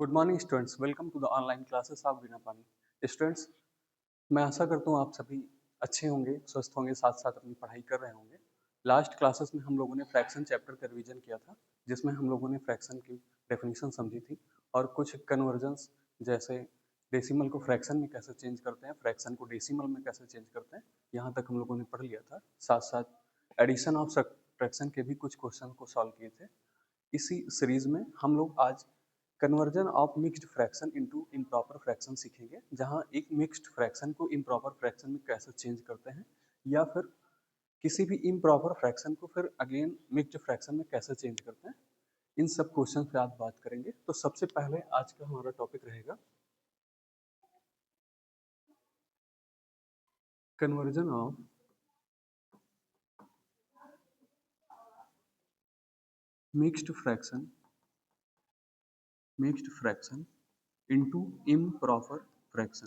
Good morning students, welcome to the online classes of Bina Pani. Students, मैं आशा करता हूँ आप सभी अच्छे होंगे, स्वस्थ होंगे, साथ साथ अपनी पढ़ाई कर रहे होंगे। लास्ट क्लासेस में हम लोगों ने फ्रैक्शन चैप्टर का रिवीजन किया था, जिसमें हम लोगों ने फ्रैक्शन की डेफिनेशन समझी थी और कुछ कन्वर्जन्स जैसे डेसिमल को फ्रैक्शन में कैसे चेंज करते हैं, फ्रैक्शन को डेसिमल में कैसे चेंज करते हैं, यहाँ तक हम लोगों ने पढ़ लिया था। साथ साथ एडिशन ऑफ फ्रैक्शन के भी कुछ क्वेश्चन को सॉल्व किए थे। इसी सीरीज में हम लोग आज conversion of mixed fraction into improper fraction सीखेंगे, जहां एक मिक्स्ड फ्रैक्शन को इम्प्रॉपर फ्रैक्शन में कैसे चेंज करते हैं या फिर किसी भी इम्प्रॉपर फ्रैक्शन को फिर अगेन मिक्स्ड फ्रैक्शन में कैसे चेंज करते हैं। इन सब क्वेश्चन पे आज बात करेंगे। तो सबसे पहले आज का हमारा टॉपिक रहेगा conversion of mixed fraction into improper fraction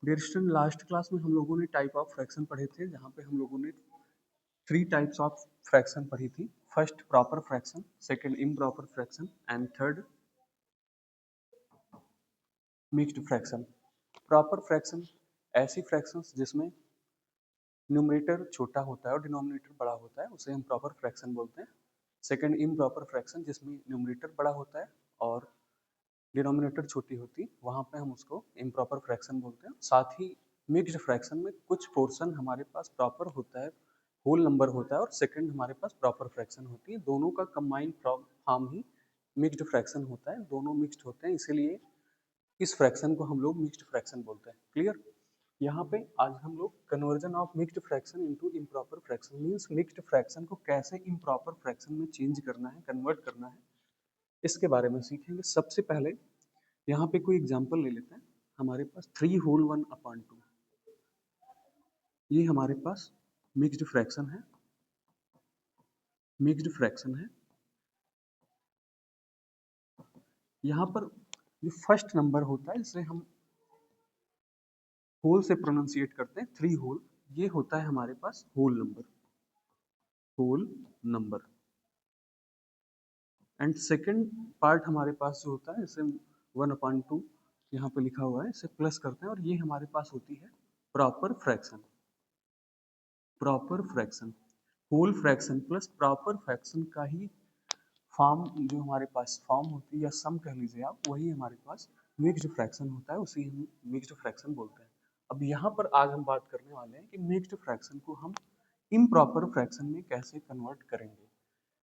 dear student, last class में हम लोगों ने टाइप ऑफ फ्रैक्शन पढ़े थे, जहाँ पे हम लोगों ने थ्री टाइप्स ऑफ फ्रैक्शन पढ़ी थी। First proper fraction, second improper fraction and third mixed fraction. Proper fraction ऐसी फ्रैक्शंस जिसमें न्यूमरेटर छोटा होता है और डिनोमिनेटर बड़ा होता है, उसे हम प्रॉपर फ्रैक्शन बोलते हैं। सेकंड इम्प्रॉपर फ्रैक्शन, जिसमें न्यूमरेटर बड़ा होता है और डिनोमिनेटर छोटी होती, वहाँ पे हम उसको इम्प्रॉपर फ्रैक्शन बोलते हैं। साथ ही मिक्स्ड फ्रैक्शन में कुछ पोर्शन हमारे पास प्रॉपर होता है, होल नंबर होता है, और सेकंड हमारे पास प्रॉपर फ्रैक्शन होती है। दोनों का कंबाइंड फॉर्म ही मिक्स्ड फ्रैक्शन होता है। दोनों मिक्स्ड होते हैं, इसीलिए इस फ्रैक्शन को हम लोग मिक्स्ड फ्रैक्शन बोलते हैं। क्लियर? यहाँ पे आज हम लोग conversion of mixed fraction into improper fraction means mixed fraction को कैसे इम्प्रॉपर फ्रैक्शन में चेंज करना है, कन्वर्ट करना है, इसके बारे में सीखेंगे। सबसे पहले यहाँ पे कोई एग्जांपल ले लेते हैं। हमारे पास 3 होल 1/2, ये हमारे पास मिक्स्ड फ्रैक्शन है। यहाँ पर जो फर्स्ट नंबर होता है, इसे हम होल से प्रोनाउंसिएट करते हैं, 3 होल। ये होता है हमारे पास whole number. And second part हमारे पास जो होता है, इसे 1/2 यहाँ पे लिखा हुआ है, इसे प्लस करते हैं और ये हमारे पास होती है proper fraction. Whole fraction plus proper fraction का ही फॉर्म जो हमारे पास फॉर्म होती है, या सम कह लीजिए आप, वही हमारे पास मिक्स्ड फ्रैक्शन होता है, उसी हम मिक्स्ड फ्रैक्शन बोलते हैं। अब यहाँ पर आज हम बात करने वाले हैं कि मिक्स्ड फ्रैक्शन को हम इम्प्रॉपर फ्रैक्शन में कैसे कन्वर्ट करेंगे।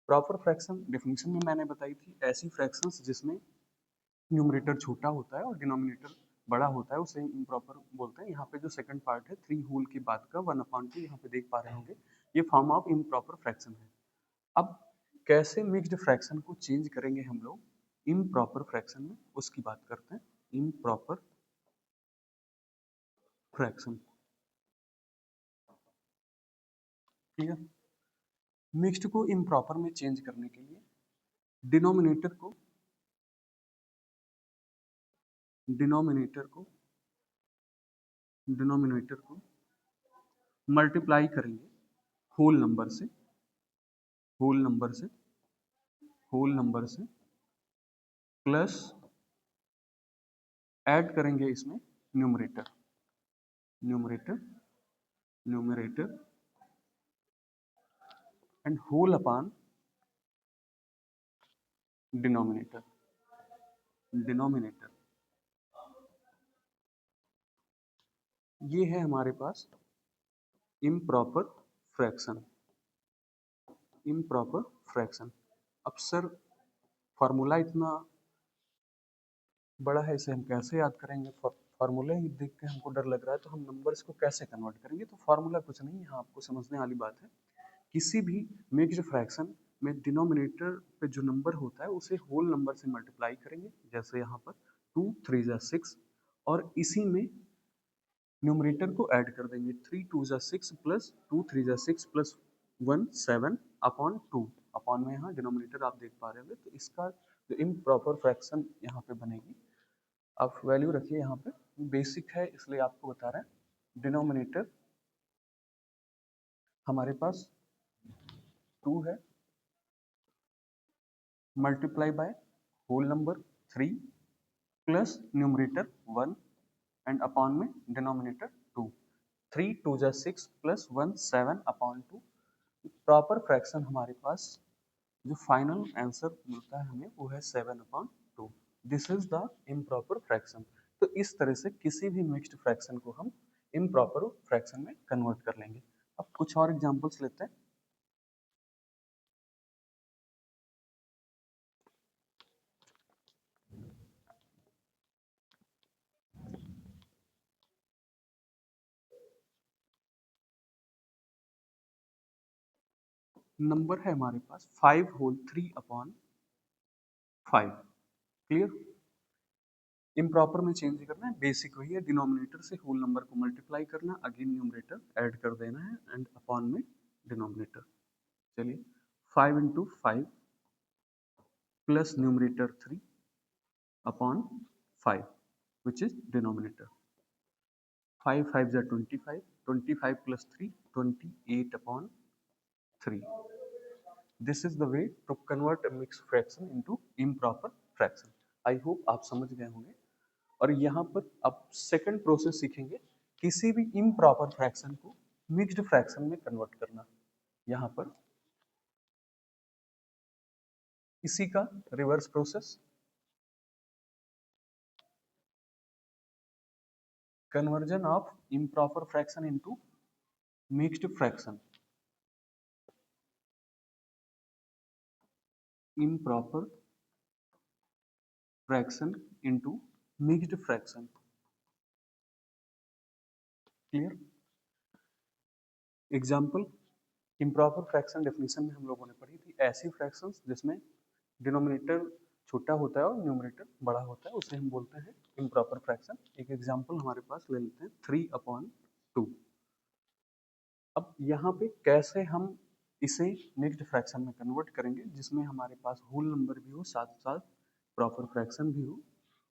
प्रॉपर फ्रैक्शन डेफिनेशन में मैंने बताई थी, ऐसी फ्रैक्शंस जिसमें न्यूमरेटर छोटा होता है और डिनोमिनेटर बड़ा होता है, उसे इम्प्रॉपर बोलते हैं। यहाँ पे जो सेकंड पार्ट है 3 होल के बाद का 1/2, यहाँ पे देख पा रहे होंगे, ये फॉर्म ऑफ इम्प्रॉपर फ्रैक्शन है। अब कैसे मिक्स्ड फ्रैक्शन को चेंज करेंगे हम लोग इम्प्रॉपर फ्रैक्शन में, उसकी बात करते हैं। Improper fraction, clear? मिक्स्ड को इम्प्रॉपर में चेंज करने के लिए डिनोमिनेटर को डिनोमिनेटर को डिनोमिनेटर को मल्टीप्लाई करेंगे होल नंबर से होल नंबर से होल नंबर से प्लस ऐड करेंगे इसमें numerator numerator numerator and whole upon denominator. ये है हमारे पास इम्प्रॉपर फ्रैक्शन। अब सर, फार्मूला इतना बड़ा है, इसे हम कैसे याद करेंगे? फार्मूला ही देख के हमको डर लग रहा है, तो हम नंबर्स को कैसे कन्वर्ट करेंगे? तो फार्मूला कुछ नहीं, यहाँ आपको समझने वाली बात है। किसी भी मिक्स्ड फ्रैक्शन में डिनोमिनेटर पे जो नंबर होता है, उसे होल नंबर से मल्टीप्लाई करेंगे, जैसे यहाँ पर 2 3 जा 6, और इसी में न्यूमरेटर को ऐड कर देंगे। 3 2 जा 6 प्लस 2 3 जा 6 प्लस 1 7 अपॉन 2। अपॉन में यहाँ डिनोमिनेटर आप देख पा रहे होंगे, तो इसका जो इम्प्रॉपर फ्रैक्शन यहाँ पे बनेगी, आप वैल्यू रखिए यहाँ पे, बेसिक है इसलिए आपको बता रहे हैं। डिनोमिनेटर हमारे पास 2 है, multiply by whole number 3 plus numerator 1 and upon में डिनोमिनेटर 2। 3 2 जा 6 प्लस 1 7 अपॉन 2। प्रॉपर फ्रैक्शन हमारे पास जो फाइनल आंसर मिलता है हमें वो है 7 upon 2। This is the improper fraction. तो इस तरह से किसी भी मिक्स्ड फ्रैक्शन को हम इम्प्रॉपर फ्रैक्शन में कन्वर्ट कर लेंगे। अब कुछ और एग्जांपल्स लेते हैं। नंबर है हमारे पास 5 होल 3 अपॉन 5। क्लियर? इम्प्रॉपर में चेंज करना है, बेसिक वही है, डिनोमिनेटर से होल नंबर को मल्टीप्लाई करना, अगेन न्यूमरेटर ऐड कर देना है एंड अपॉन में डिनोमिनेटर। चलिए 5 into 5 plus numerator 3 upon 5 which is denominator. 5 5 जा 25, 25 plus 3 28 upon 3। This is the way to convert a mixed fraction into improper fraction. I hope आप समझ गए होंगे। और यहाँ पर आप सेकंड प्रोसेस सीखेंगे, किसी भी इम्प्रॉपर फ्रैक्शन को मिक्स्ड फ्रैक्शन में कन्वर्ट करना। यहाँ पर इसी का reverse process, conversion of improper fraction into mixed fraction. Improper fraction into mixed fraction. Clear? Example, improper fraction definition में हम लोगों ने पढ़ी थी, ऐसी फ्रैक्शंस जिसमें डिनोमिनेटर छोटा होता है और न्यूमरेटर बड़ा होता है उसे हम बोलते हैं इम्प्रॉपर फ्रैक्शन। एक एग्जाम्पल हमारे पास ले लेते हैं 3 अपॉन 2। अब यहाँ पे कैसे हम इसे मिक्स्ड फ्रैक्शन में कन्वर्ट करेंगे जिसमें हमारे पास होल नंबर भी हो साथ साथ प्रॉपर फ्रैक्शन भी हो,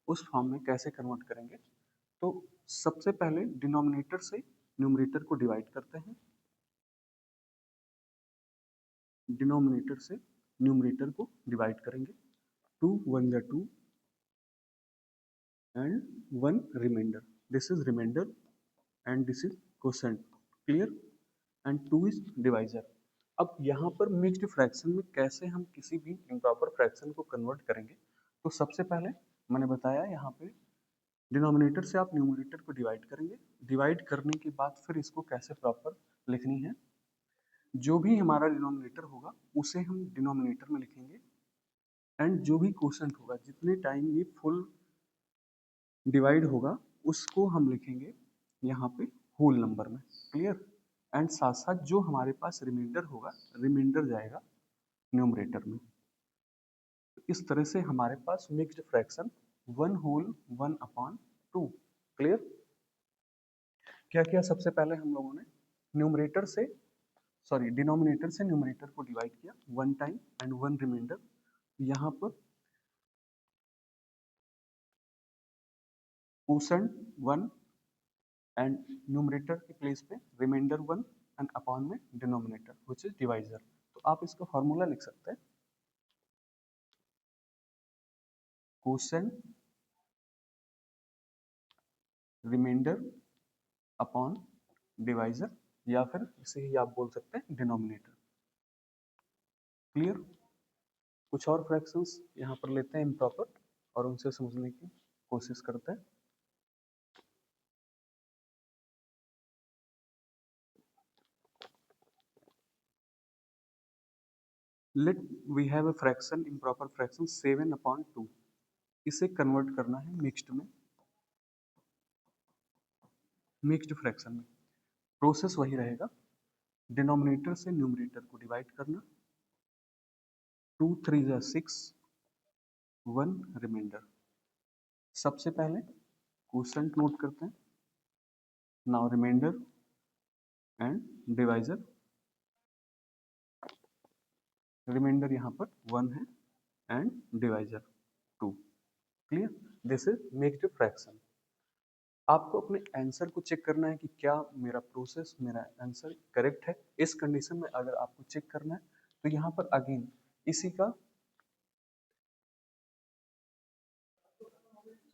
उस फॉर्म में कैसे कन्वर्ट करेंगे? तो सबसे पहले डिनोमिनेटर से न्यूमरेटर को डिवाइड करते हैं, डिनोमिनेटर से न्यूमरेटर को डिवाइड करेंगे। 2 1 जा 2 and 1 remainder, this is remainder and this is quotient. Clear? And 2 is divisor. अब यहाँ पर मिक्स्ड फ्रैक्शन में कैसे हम किसी भी इम्प्रॉपर फ्रैक्शन को कन्वर्ट करेंगे? तो सबसे पहले मैंने बताया यहाँ पे डिनोमिनेटर से आप न्यूमरेटर को डिवाइड करेंगे, डिवाइड करने के बाद फिर इसको कैसे प्रॉपर लिखनी है, जो भी हमारा डिनोमिनेटर होगा उसे हम डिनोमिनेटर में लिखेंगे एंड जो भी क्वोशंट होगा, जितने टाइम ये फुल डिवाइड होगा उसको हम लिखेंगे यहाँ पे होल नंबर में। क्लियर? एंड साथ साथ जो हमारे पास रिमाइंडर होगा, रिमाइंडर जाएगा न्यूमरेटर में। इस तरह से हमारे पास mixed fraction 1 whole 1 upon 2। Clear? क्या किया सबसे पहले हम लोगों ने न्यूमरेटर से, सॉरी डिनोमिनेटर से न्यूमरेटर को डिवाइड किया 1 टाइम एंड 1 रिमाइंडर। यहाँ पर क्वोशंट 1 एंड न्यूमरेटर के प्लेस पे रिमाइंडर 1 एंड अपॉन में डिनोमिनेटर व्हिच इज डिवाइजर। तो आप इसका फॉर्मूला लिख सकते हैं, क्वोशंट रिमाइंडर अपॉन डिवाइजर, या फिर इसे ही आप बोल सकते हैं डिनोमिनेटर। क्लियर? कुछ और फ्रैक्शंस यहाँ पर लेते हैं इम्प्रॉपर और उनसे समझने की कोशिश करते हैं। Let we have a fraction, improper fraction 7 upon 2। इसे कन्वर्ट करना है मिक्स्ड में, मिक्स्ड फ्रैक्शन में। प्रोसेस वही रहेगा, डिनोमिनेटर से न्यूमरेटर को डिवाइड करना, 2 3 जा 6, 1 रिमाइंडर। सबसे पहले क्वोशंट नोट करते हैं, now remainder and divisor. Remainder यहाँ पर 1 है and divisor 2। Clear? This is mixed fraction. आपको अपने आंसर को चेक करना है कि क्या मेरा प्रोसेस, मेरा आंसर करेक्ट है। इस कंडीशन में अगर आपको चेक करना है तो यहाँ पर अगेन इसी का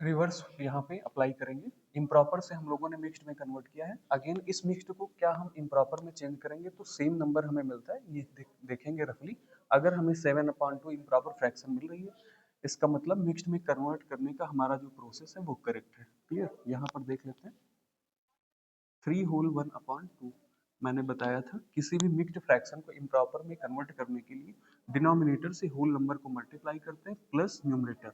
रिवर्स यहाँ पे अप्लाई करेंगे। इम्प्रॉपर से हम लोगों ने मिक्स्ड में कन्वर्ट किया है, अगेन इस मिक्स्ड को क्या हम इम्प्रॉपर में चेंज करेंगे तो सेम नंबर हमें मिलता है। ये देखेंगे रफली, अगर हमें 7/2 इम्प्रॉपर फ्रैक्शन मिल रही है, इसका मतलब मिक्स्ड में कन्वर्ट करने का हमारा जो प्रोसेस है वो करेक्ट है। क्लियर? यहाँ पर देख लेते हैं 3/1/2। मैंने बताया था किसी भी मिक्स्ड फ्रैक्शन को इम्प्रॉपर में कन्वर्ट करने के लिए डिनोमिनेटर से होल नंबर को मल्टीप्लाई करते हैं प्लस न्यूमरेटर।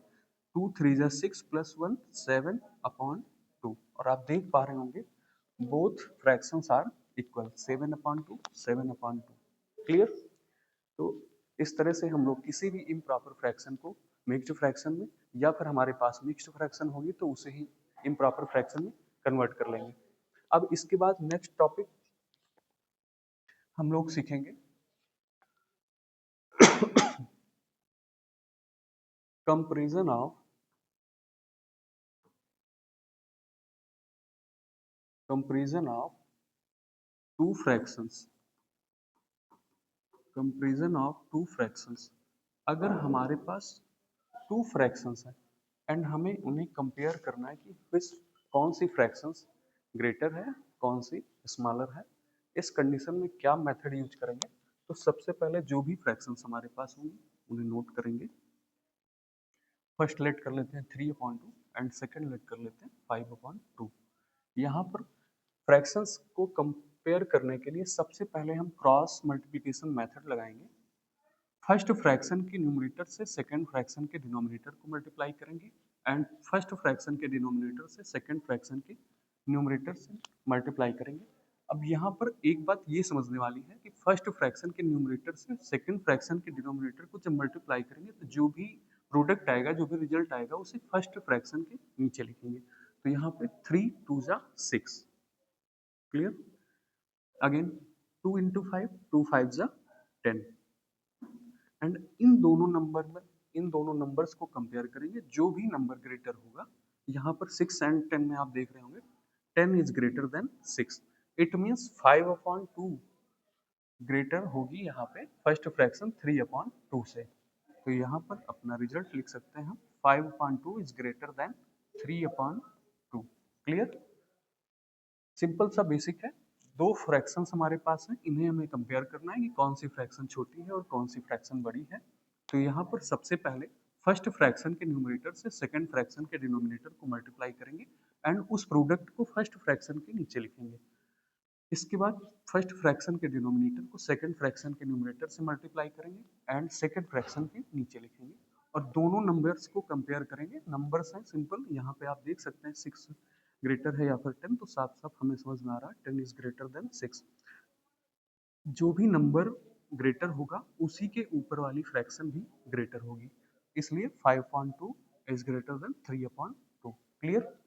2 3 जा 6 प्लस 1 7/2। और आप देख पा रहे होंगे both fractions are equal, 7/2 7/2। Clear? तो इस तरह से हम लोग किसी भी इम्प्रॉपर फ्रैक्शन को मिक्स्ड फ्रैक्शन में, या फिर हमारे पास मिक्स्ड फ्रैक्शन होगी तो उसे ही इम्प्रॉपर फ्रैक्शन में कन्वर्ट कर लेंगे। अब इसके बाद नेक्स्ट टॉपिक हम लोग सीखेंगे comparison of two fractions. Comparison of two fractions, अगर हमारे पास टू फ्रैक्शंस हैं एंड हमें उन्हें कंपेयर करना है कि विच कौन सी फ्रैक्शंस ग्रेटर है, कौन सी स्मॉलर है, इस कंडीशन में क्या मेथड यूज करेंगे। तो सबसे पहले जो भी फ्रैक्शंस हमारे पास होंगी उन्हें नोट करेंगे। फर्स्ट लेट कर लेते हैं 3/2 एंड सेकंड लेट कर लेते हैं 5/2। यहाँ पर फ्रैक्शंस को कंपेयर करने के लिए सबसे पहले हम क्रॉस मल्टीप्लिकेशन मेथड लगाएंगे। फर्स्ट फ्रैक्शन के न्यूमरेटर से सेकंड फ्रैक्शन के डिनोमिनेटर को मल्टीप्लाई करेंगे एंड फर्स्ट फ्रैक्शन के डिनोमिनेटर से सेकंड फ्रैक्शन के न्यूमरेटर से मल्टीप्लाई करेंगे। अब यहाँ पर एक बात ये समझने वाली है कि फर्स्ट फ्रैक्शन के न्यूमरेटर से सेकंड फ्रैक्शन के डिनोमिनेटर को जब मल्टीप्लाई करेंगे तो जो भी प्रोडक्ट आएगा, जो भी रिजल्ट आएगा, उसे फर्स्ट फ्रैक्शन के नीचे लिखेंगे। तो यहाँ पे 3 2 जा 6। क्लियर? अगेन 2 इंटू 5, 2 5 जा 10। एंड इन दोनों नंबर्स को कंपेयर करेंगे, जो भी नंबर ग्रेटर होगा। यहाँ पर 6 एंड 10 में आप देख रहे होंगे 10 is greater than 6। It means 5/2 greater होगी यहाँ पे फर्स्ट फ्रैक्शन 3/2 से। तो यहाँ पर अपना रिजल्ट लिख सकते हैं हम, 5/2 is greater than 3/2। Clear? Simple सा बेसिक है। दो फ्रैक्शंस हमारे पास हैं, इन्हें हमें कंपेयर करना है कि कौन सी फ्रैक्शन छोटी है और कौन सी फ्रैक्शन बड़ी है। तो यहाँ पर सबसे पहले फर्स्ट फ्रैक्शन के न्यूमरेटर से सेकंड फ्रैक्शन के डिनोमिनेटर को मल्टीप्लाई करेंगे एंड उस प्रोडक्ट को फर्स्ट फ्रैक्शन के नीचे लिखेंगे। इसके बाद फर्स्ट फ्रैक्शन के डिनोमिनेटर को सेकंड फ्रैक्शन के न्यूमरेटर से मल्टीप्लाई करेंगे एंड सेकंड फ्रैक्शन के नीचे लिखेंगे और दोनों नंबर्स को कंपेयर करेंगे। नंबर्स हैं सिंपल, यहाँ पे आप देख सकते हैं 6 ग्रेटर है या फिर 10, तो साफ साफ हमें समझ में आ रहा है 10 इज ग्रेटर देन 6। जो भी नंबर ग्रेटर होगा उसी के ऊपर वाली फ्रैक्शन भी ग्रेटर होगी, इसलिए 5/2 इज ग्रेटर देन 3/2। क्लियर?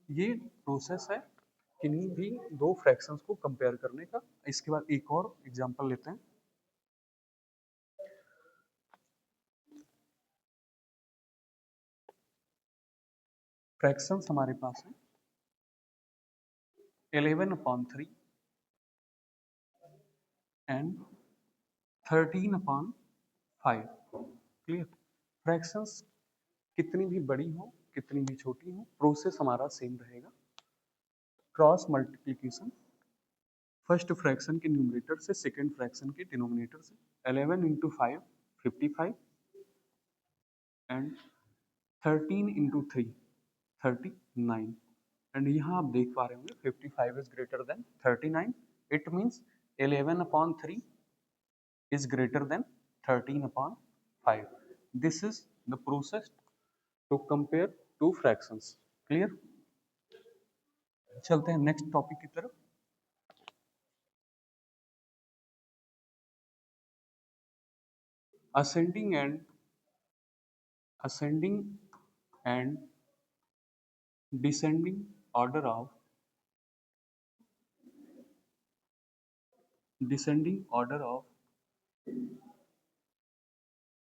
ये प्रोसेस है किन्हीं भी दो फ्रैक्शंस को कंपेयर करने का। इसके बाद एक और एग्जांपल लेते हैं। फ्रैक्शंस हमारे पास है 11/3 एंड 13/5। क्लियर? फ्रैक्शंस कितनी भी बड़ी हो, कितनी भी छोटी हो, प्रोसेस हमारा सेम रहेगा। क्रॉस मल्टीप्लिकेशन, फर्स्ट फ्रैक्शन के न्यूमरेटर से सेकंड फ्रैक्शन के डिनोमिनेटर से। 11 इंटू 5 55 एंड 13 इंटू 3 39। एंड यहाँ आप देख पा रहे होंगे 55 is greater than 39। It means 11/3 is greater than 13/5. This is the process to compare two fractions. Clear? चलते हैं नेक्स्ट टॉपिक की तरफ। ascending and ascending and descending order of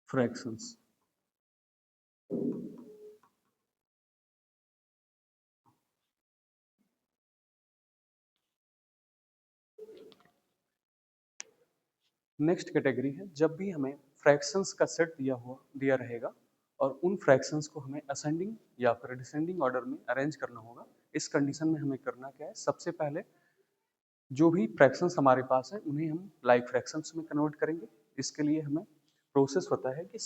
fractions। Next category है जब भी हमें फ्रैक्शंस का सेट दिया रहेगा और उन फ्रैक्शंस को हमें असेंडिंग या फिर डिसेंडिंग ऑर्डर में अरेंज करना होगा। इस कंडीशन में हमें करना क्या है, सबसे पहले जो भी फ्रैक्शंस हमारे पास है उन्हें हम लाइक फ्रैक्शंस में कन्वर्ट करेंगे। इसके लिए हमें प्रोसेस होता है कि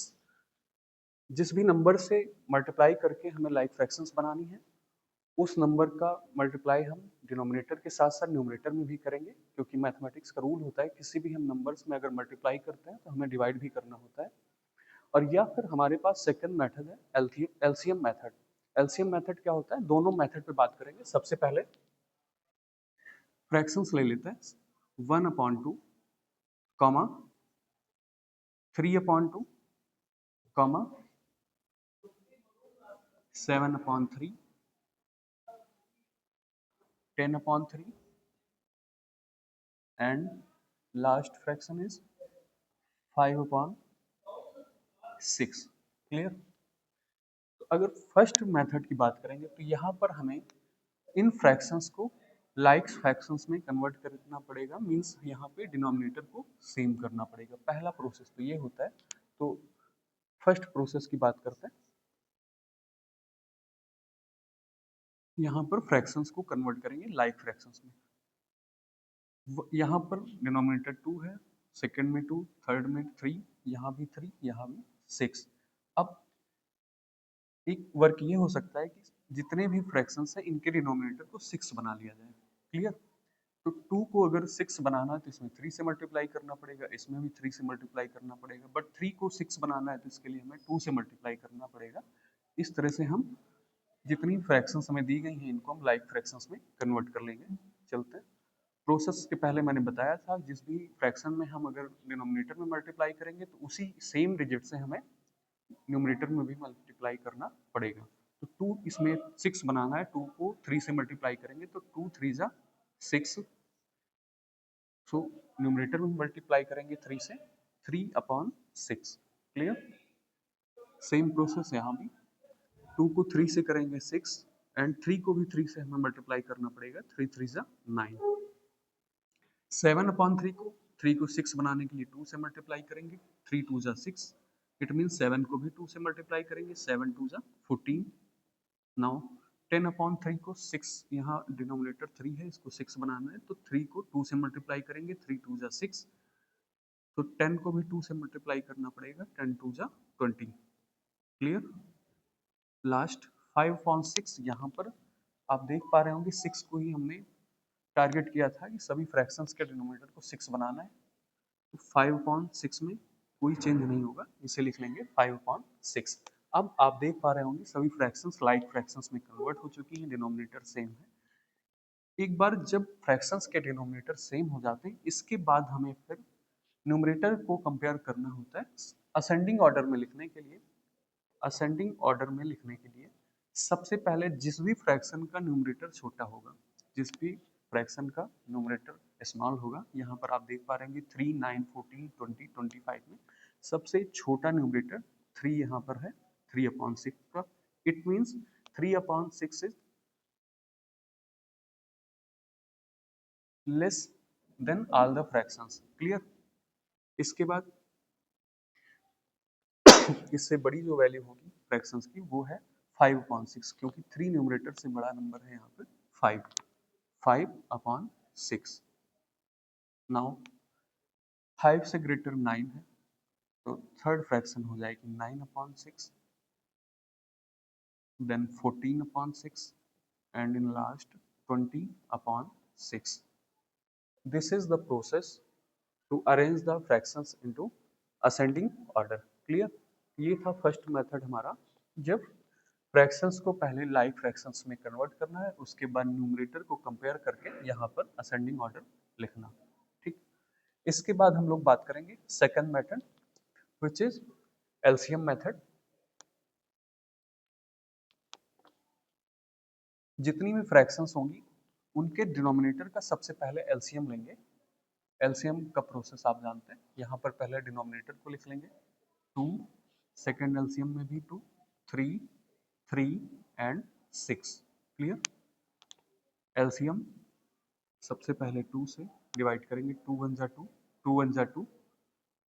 जिस भी नंबर से मल्टीप्लाई करके हमें लाइक फ्रैक्शंस बनानी है उस नंबर का मल्टीप्लाई हम डिनोमिनेटर के साथ साथ न्यूमरेटर में भी करेंगे, क्योंकि मैथमेटिक्स का रूल होता है किसी भी हम नंबर्स में अगर मल्टीप्लाई करते हैं तो हमें डिवाइड भी करना होता है। और या फिर हमारे पास सेकंड मेथड है एलसीएम मेथड। एलसीएम मेथड क्या होता है, दोनों मेथड पे बात करेंगे। सबसे पहले फ्रैक्शंस ले लेते हैं 1/2 comma 3/2 comma 7/3 10/3 and last fraction is 5/6। Clear? तो अगर फर्स्ट मेथड की बात करेंगे तो यहाँ पर हमें इन फ्रैक्शंस को लाइक फ्रैक्शंस में कन्वर्ट करना पड़ेगा। मींस यहाँ पे डिनोमिनेटर को सेम करना पड़ेगा। पहला प्रोसेस तो ये होता है। तो फर्स्ट प्रोसेस की बात करते हैं। यहाँ पर फ्रैक्शंस को कन्वर्ट करेंगे लाइक फ्रैक्शंस में। यहाँ पर डिनोमिनेटर 2 है, सेकंड में 2, थर्ड में 3, यहाँ भी 3, यहाँ भी 6। अब एक वर्क ये हो सकता है कि जितने भी फ्रैक्शंस हैं इनके डिनोमिनेटर को 6 बना लिया जाए। क्लियर? तो 2 को अगर 6 बनाना है तो इसमें 3 से मल्टीप्लाई करना पड़ेगा, इसमें भी 3 से मल्टीप्लाई करना पड़ेगा। बट 3 को 6 बनाना है तो इसके लिए हमें 2 से मल्टीप्लाई करना पड़ेगा। इस तरह से हम जितनी फ्रैक्शंस हमें दी गई हैं इनको हम लाइक फ्रैक्शंस में कन्वर्ट कर लेंगे। चलते हैं। प्रोसेस के पहले मैंने बताया था जिस भी फ्रैक्शन में हम अगर डिनोमिनेटर में मल्टीप्लाई करेंगे तो उसी सेम डिजिट से हमें न्यूमरेटर में भी मल्टीप्लाई करना पड़ेगा। तो 2 इसमें 6 बनाना है, 2 को 3 से मल्टीप्लाई करेंगे तो 2 3 जा 6। सो न्यूमरेटर में मल्टीप्लाई करेंगे 3 से, 3/6। क्लियर? सेम प्रोसेस यहाँ भी 2 को 3 से करेंगे 6 एंड 3 को भी 3 से हमें मल्टीप्लाई करना पड़ेगा, 3 3 जा 9। 7/3 को 3 को 6 बनाने के लिए 2 से मल्टीप्लाई करेंगे, 3 2 जा 6। इट मीन 7 को भी 2 से मल्टीप्लाई करेंगे, 7 2 जा 14। नाउ 10/3 को 6, यहाँ डिनोमिनेटर 3 है, इसको 6 बनाना है तो 3 को 2 से मल्टीप्लाई करेंगे, 3 2 जा 6। तो 10 को भी 2 से मल्टीप्लाई करना पड़ेगा, 10 2 जा 20। क्लियर? लास्ट 5/6, यहाँ पर आप देख पा रहे होंगे 6 को ही हमने टारगेट किया था कि सभी फ्रैक्शंस के डिनोमिनेटर को 6 बनाना है। तो 5/6 में कोई चेंज नहीं होगा, इसे लिख लेंगे 5/6। अब आप देख पा रहे होंगे सभी फ्रैक्शंस लाइक फ्रैक्शंस में कन्वर्ट हो चुकी हैं, डिनोमिनेटर सेम है। एक बार जब फ्रैक्शंस के डिनोमिनेटर सेम हो जाते हैं इसके बाद हमें फिर न्यूमरेटर को कंपेयर करना होता है असेंडिंग ऑर्डर में लिखने के लिए। असेंडिंग ऑर्डर में लिखने के लिए सबसे पहले जिस भी फ्रैक्शन का न्यूमरेटर छोटा होगा, जिस भी फ्रैक्शन का न्यूमरेटर स्मॉल होगा, यहाँ पर आप देख पा रहे हैं 3 9 14 20 25 में सबसे छोटा न्यूमरेटर 3 यहाँ पर है, 3/6 का। It means 3/6 is less than all the fractions. Clear? इसके बाद इससे बड़ी जो वैल्यू होगी फ्रैक्शंस की वो है 5/6, क्योंकि 3 न्यूमरेटर से बड़ा नंबर है यहाँ पे 5/6। नाउ 5 से ग्रेटर 9 है तो थर्ड फ्रैक्शन हो जाएगी 9/6, then 14/6 and in last 20/6। This is the process to arrange the fractions into ascending order. Clear? ये था फर्स्ट मेथड हमारा, जब फ्रैक्शंस को पहले लाइक फ्रैक्शंस में कन्वर्ट करना है, उसके बाद न्यूमरेटर को कंपेयर करके यहाँ पर असेंडिंग ऑर्डर लिखना। ठीक? इसके बाद हम लोग बात करेंगे second method which is LCM method. जितनी भी फ्रैक्शंस होंगी उनके डिनोमिनेटर का सबसे पहले एलसीएम लेंगे। एलसीएम का प्रोसेस आप जानते हैं। यहाँ पर पहले डिनोमिनेटर को लिख लेंगे 2, सेकेंड एलसीएम में भी 2, 3 3 एंड 6। क्लियर? एलसीएम सबसे पहले 2 से डिवाइड करेंगे, 2 1 जा 2, 2 1 जा 2,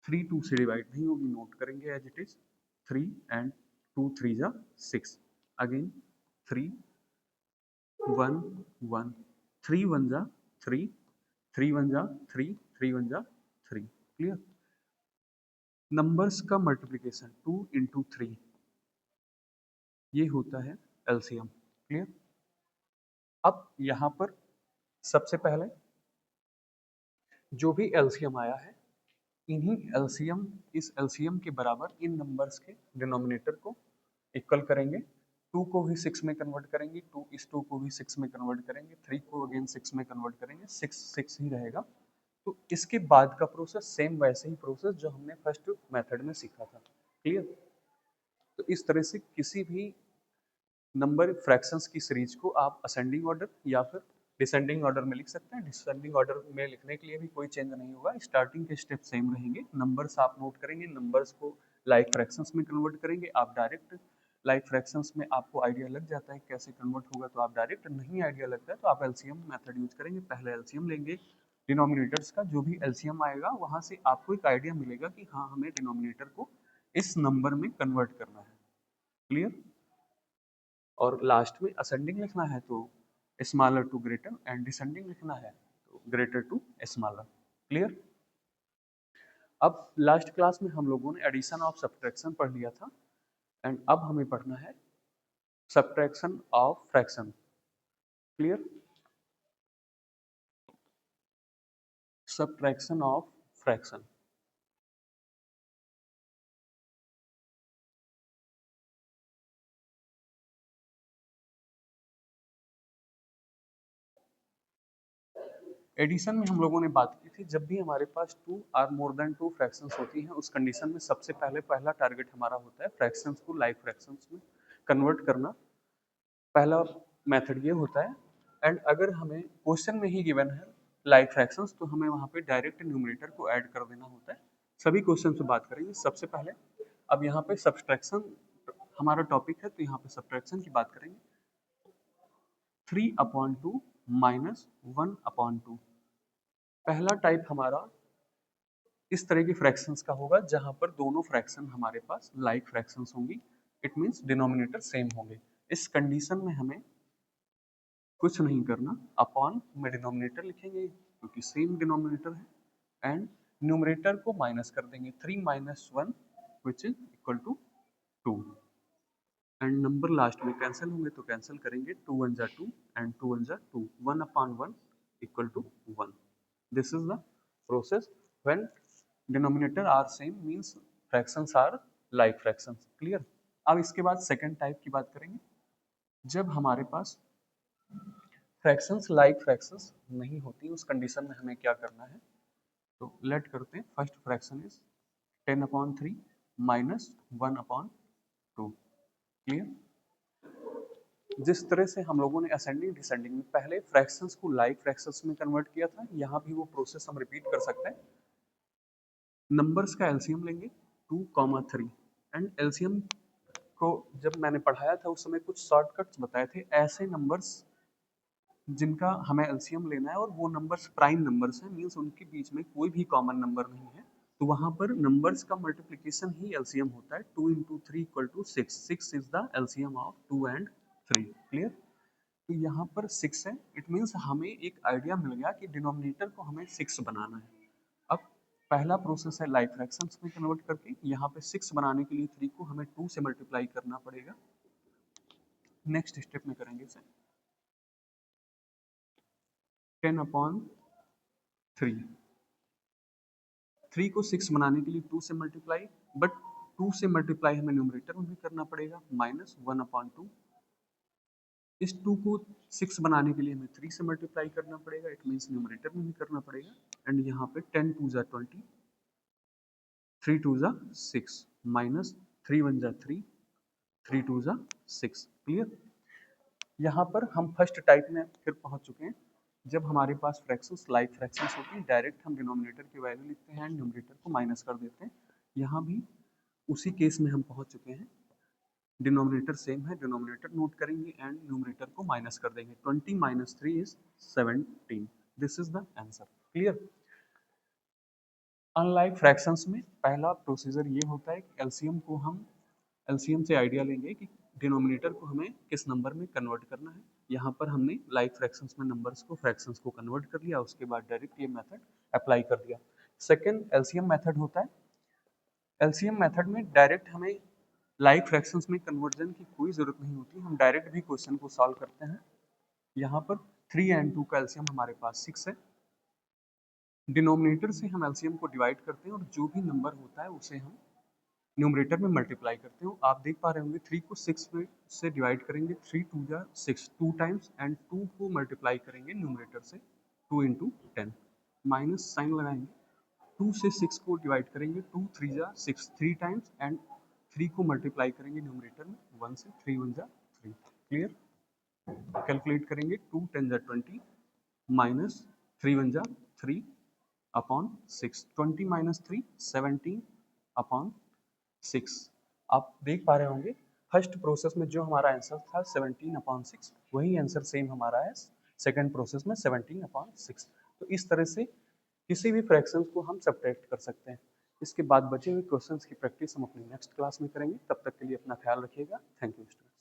3 2 से डिवाइड नहीं होगी, नोट करेंगे एज इट इज 3 एंड 2 3 जा 6, अगेन 3 1 1 3 1 जा 3 3 1 जा 3 3 1 जा 3, क्लियर। नंबर्स का मल्टीप्लिकेशन 2 इंटू 3 ये होता है एलसीएम, क्लियर। अब यहाँ पर सबसे पहले जो भी एलसीएम आया है, इन्हीं एलसीएम इस एलसीएम के बराबर इन नंबर्स के डिनोमिनेटर को इक्वल करेंगे। 2 को भी 6 में कन्वर्ट करेंगे, 2 इस 2 को भी 6 में कन्वर्ट करेंगे, 3 को अगेन 6 में कन्वर्ट करेंगे, 6 6 ही रहेगा। तो इसके बाद का प्रोसेस सेम वैसे ही प्रोसेस जो हमने फर्स्ट मेथड में सीखा था, क्लियर। तो इस तरह से किसी भी नंबर फ्रैक्शंस की सीरीज को आप असेंडिंग ऑर्डर या फिर डिसेंडिंग ऑर्डर में लिख सकते हैं। डिसेंडिंग ऑर्डर में लिखने के लिए भी कोई चेंज नहीं होगा, स्टार्टिंग के स्टेप सेम रहेंगे। नंबर्स आप नोट करेंगे, नंबर्स को लाइक फ्रैक्शंस में कन्वर्ट करेंगे। आप डायरेक्ट लाइक फ्रैक्शंस में आपको आइडिया लग जाता है कैसे कन्वर्ट होगा तो आप डायरेक्ट, नहीं आइडिया लगता है तो आप एलसीएम मेथड यूज करेंगे। पहले एलसीएम लेंगे डिनोमिनेटर्स का, जो भी एलसीएम आएगा वहां से आपको एक आइडिया मिलेगा कि हाँ हमें डिनोमिनेटर को इस नंबर में कन्वर्ट करना है, क्लियर। और लास्ट में असेंडिंग लिखना है तो smaller to greater, and descending लिखना है तो ग्रेटर टू स्मॉलर, क्लियर। अब लास्ट क्लास में हम लोगों ने एडिशन ऑफ सब्ट्रैक्शन पढ़ लिया था, एंड अब हमें पढ़ना है subtraction of fraction, clear. Subtraction of fraction. Addition में हम लोगों ने बात की थी, जब भी हमारे पास 2 आर मोर देन 2 फ्रैक्शंस होती हैं, उस कंडीशन में सबसे पहले पहला टारगेट हमारा होता है फ्रैक्शंस को लाइक फ्रैक्शंस में कन्वर्ट करना। पहला मेथड ये होता है। एंड अगर हमें क्वेश्चन में ही गिवन है लाइक फ्रैक्शंस तो हमें वहाँ पे डायरेक्ट न्यूमरेटर को ऐड कर देना होता है। सभी क्वेश्चन से बात करेंगे सबसे पहले। अब यहाँ पे सब्सट्रैक्शन हमारा टॉपिक है तो यहाँ पे सब्सट्रैक्शन की बात करेंगे। 3/2 माइनस 1/2 पहला टाइप हमारा इस तरह की फ्रैक्शंस का होगा जहां पर दोनों फ्रैक्शन हमारे पास लाइक फ्रैक्शंस होंगी। इट मींस डिनोमिनेटर सेम होंगे। इस कंडीशन में हमें कुछ नहीं करना, अपॉन में डिनोमिनेटर लिखेंगे क्योंकि सेम डिनोमिनेटर है, एंड न्यूमरेटर को माइनस कर देंगे। 3 minus 1 which is equal to 2, and number last में कैंसिल होंगे तो कैंसिल करेंगे। 2 1 जा 2 एंड 2 1 जा 2, 1/1 equal to 1। This is the process when denominator are same, means fractions are like fractions, clear. अब इसके बाद सेकंड टाइप की बात करेंगे। जब हमारे पास फ्रैक्शंस लाइक फ्रैक्शंस नहीं होती, उस कंडीशन में हमें क्या करना है, तो लेट करते हैं। First fraction is 10/3 minus 1/2, clear. जिस तरह से हम लोगों ने असेंडिंग डिसेंडिंग में पहले फ्रैक्शंस को लाइक फ्रैक्शंस में कन्वर्ट किया था, यहाँ भी वो प्रोसेस हम रिपीट कर सकते हैं। नंबर्स का एलसीएम लेंगे 2, 3, एंड एलसीएम को जब मैंने पढ़ाया था उस समय कुछ शॉर्टकट्स बताए थे। ऐसे नंबर्स जिनका हमें एलसीएम लेना है और वो नंबर्स प्राइम नंबर्स हैं, मींस उनके बीच में कोई भी कॉमन नंबर नहीं है, तो वहां पर नंबर्स का मल्टीप्लिकेशन ही एलसीएम होता है। 2 × 3 = 6, 6 is the LCM of 2 and 3, clear. तो यहाँ पर 6 है, इट मीन्स हमें एक आइडिया मिल गया कि डिनोमिनेटर को हमें 6 बनाना है। अब पहला प्रोसेस है लाइक फ्रैक्शंस में कन्वर्ट करके। यहाँ पे 6 बनाने के लिए 3 को हमें 2 से मल्टीप्लाई करना पड़ेगा। नेक्स्ट स्टेप में करेंगे इसे 10/3। 3 को 6 बनाने के लिए 2 से मल्टीप्लाई, बट 2 से मल्टीप्लाई हमें न्यूमरेटर में भी करना पड़ेगा, माइनस 1/2। इस 2 को 6 बनाने के लिए हमें 3 से मल्टीप्लाई करना पड़ेगा, इट मीन्स न्यूमरेटर में भी करना पड़ेगा। एंड यहाँ पे 10 2 जा 20, 3 2 जा 6, माइनस 3 1 जा 3, 3 2 जा 6, क्लियर। यहाँ पर हम फर्स्ट टाइप में फिर पहुंच चुके हैं। जब हमारे पास फ्रैक्शंस लाइक फ्रैक्शंस होती हैं, डायरेक्ट हम डिनोमिनेटर की वैल्यू लिखते हैं एंड न्यूमरेटर को माइनस कर देते हैं। यहाँ भी उसी केस में हम पहुंच चुके हैं। डिनोमिनेटर सेम है, डिनोमिनेटर नोट करेंगे एंड न्यूमरेटर को माइनस कर देंगे। 20 minus 3 is 17। This is the answer, clear. Unlike fractions में पहला प्रोसीजर ये होता है कि एलसीएम से आइडिया लेंगे कि डिनोमिनेटर को हमें किस नंबर में कन्वर्ट करना है। यहाँ पर हमने लाइक फ्रैक्शंस में नंबर्स को फ्रैक्शंस को कन्वर्ट कर लिया, उसके बाद डायरेक्ट ये मेथड अप्लाई कर दिया। सेकेंड एलसीएम मेथड होता है। एलसीएम मेथड में डायरेक्ट हमें लाइक फ्रैक्शंस में कन्वर्जन की कोई ज़रूरत नहीं होती, हम डायरेक्ट भी क्वेश्चन को सॉल्व करते हैं। यहाँ पर 3 and 2 का एलसीएम हमारे पास 6 है। डिनोमिनेटर से हम एलसीएम को डिवाइड करते हैं और जो भी नंबर होता है उसे हम न्यूमरेटर में मल्टीप्लाई करते हो। आप देख पा रहे होंगे 3 को 6 में से डिवाइड करेंगे, 3 2 जा 6 2 टाइम्स, एंड 2 को मल्टीप्लाई करेंगे न्यूमरेटर से 2 into 10, माइनस साइन लगाएंगे। 2 से 6 को डिवाइड करेंगे, 2 3 जा 6 3 टाइम्स, एंड 3 को मल्टीप्लाई करेंगे न्यूमरेटर में 1 से, 3 1 जा 3। क्लियर? कैलकुलेट करेंगे, 2 10 जा 20 माइनस 3 1 जा 3 अपॉन 6, 20 माइनस 3 17 अपॉन 6। आप देख पा रहे होंगे फर्स्ट प्रोसेस में जो हमारा आंसर था 17/6, वही आंसर सेम हमारा है सेकंड प्रोसेस में 17/6। तो इस तरह से किसी भी फ्रैक्शंस को हम सब्ट्रैक्ट कर सकते हैं। इसके बाद बचे हुए क्वेश्चंस की प्रैक्टिस हम अपनी नेक्स्ट क्लास में करेंगे। तब तक के लिए अपना ख्याल रखिएगा। Thank you students.